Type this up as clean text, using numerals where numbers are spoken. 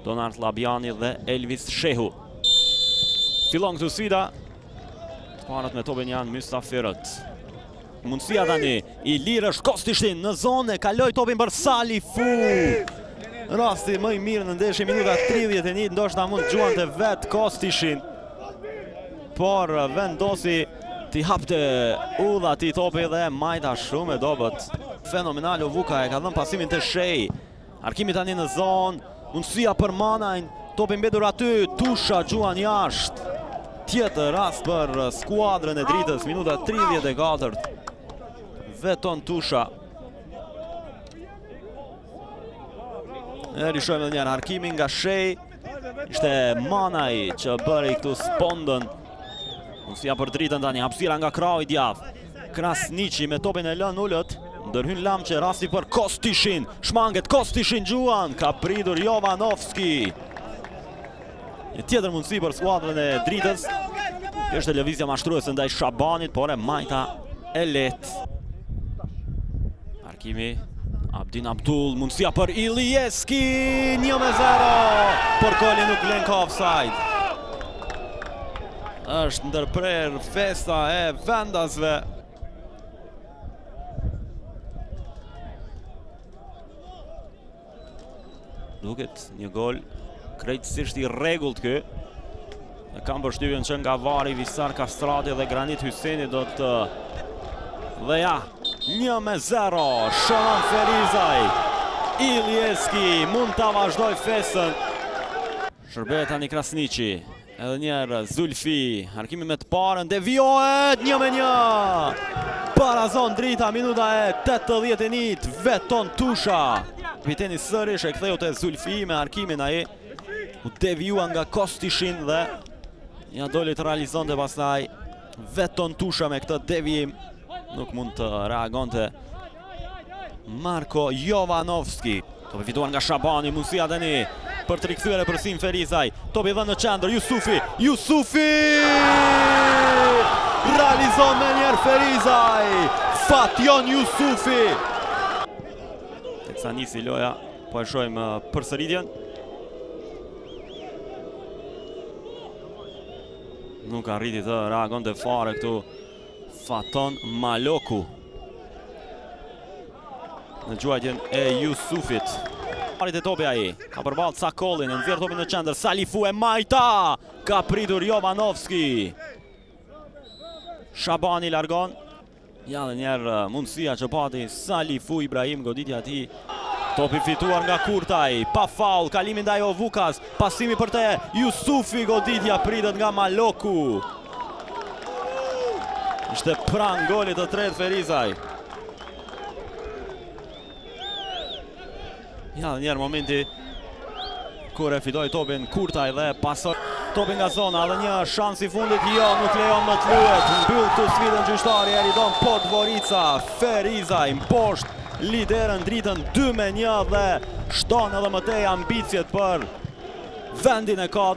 Donard Labiani dhe Elvis Shehu. Fillon këtu sfida. Parët me topin janë Mystafirët. Mundësia tani i lirë është Kostishtin në zonë, kaloi topin për Salifu. Rasti më i mirë në ndeshje, minuta 31, ndoshta mund gjuante vetë Kostishin. Por vendosi t'i hapte udha ti topi dhe majta shumë e dobët. Fenomenal Ovuka e ka dhënë pasimin të Shej. Arkimi tani në zonë, mundësia për Manajn, topi mbetur aty, Tusha gjuan jashtë. Tjetër rast për skuadrën e Dritës, minuta 34. Veton Tusha. E rishojmë edhe njerë harkimin nga Shej. Ishte Manaj që bëri këtu spondën. Mundësia për Dritën tani, hapësira nga Krau i djathtë. Krasniqi me topin e lën ullët. Ndërhyn Lamqe, rasti për Kostishin. Shmanget Kostishin gjuan, ka pritur Jovanovski. Një tjetër mundësi për skuadrën e Dritës. Kjo është lëvizja mashtruese ndaj Shabanit, por e majta e lehtë. Arkimi, Abdin Abdul, mundësia për Ilieski, 1-0, por Koli nuk vlen ka offside. Është ndërprer festa e vendasve. Duket një gol krejtësisht i rregullt ky. E kam përshtypjen që nga vari Visar Kastrati dhe Granit Hyseni do të... Dhe ja, 1-0, Shonan Ferizaj. Ilieski mund ta vazhdoj festën. Shërbet tani Krasniqi. Edhe njerë Zulfi. Harkimi me të parën, deviohet, 1-1. Parazon Drita, minuta e 81, veton Tusha. Kapiteni sërish e ktheu te Zulfi me harkimin ai. U deviua nga Kostishin dhe ja doli të realizonte pastaj veton Tusha me këtë devijim. Nuk mund të reagonte Marko Jovanovski. Topi fituar nga Shabani, mundësia tani për të rikthyere për Sim Ferizaj. Topi dhënë në qendër, Jusufi! Realizon me njerë Ferizaj! Fatjon Jusufi! Teksa nisi loja, po e shojmë përsëritjen. Nuk arriti të reagonte fare këtu Faton Maloku në gjuajtjen e Jusufit. Parit e topi ai, ka përballë Cakollin, e nxjerr topin në qendër, Salifu e majta, ka pritur Jovanovski. Shabani largon. Ja dhe njerë mundësia që pati Salifu Ibrahim, goditja ati. Topi fituar nga Kurtaj, pa faul, kalimi ndaj Ovukas, pasimi për te Jusufi, goditja pritet nga Maloku. Ishte pran golit të tretë Ferizaj. Ja dhe njerë momenti kur e fitoj topin Kurtaj dhe pasoj topin nga zona, dhe një shans i fundit, jo, nuk lejon më të luet. Mbyll të sfidën gjyqtari, Eridon Podgorica, Ferizaj mposht liderën Dritën 2-1 dhe shton edhe më tej ambicjet për vendin e 4.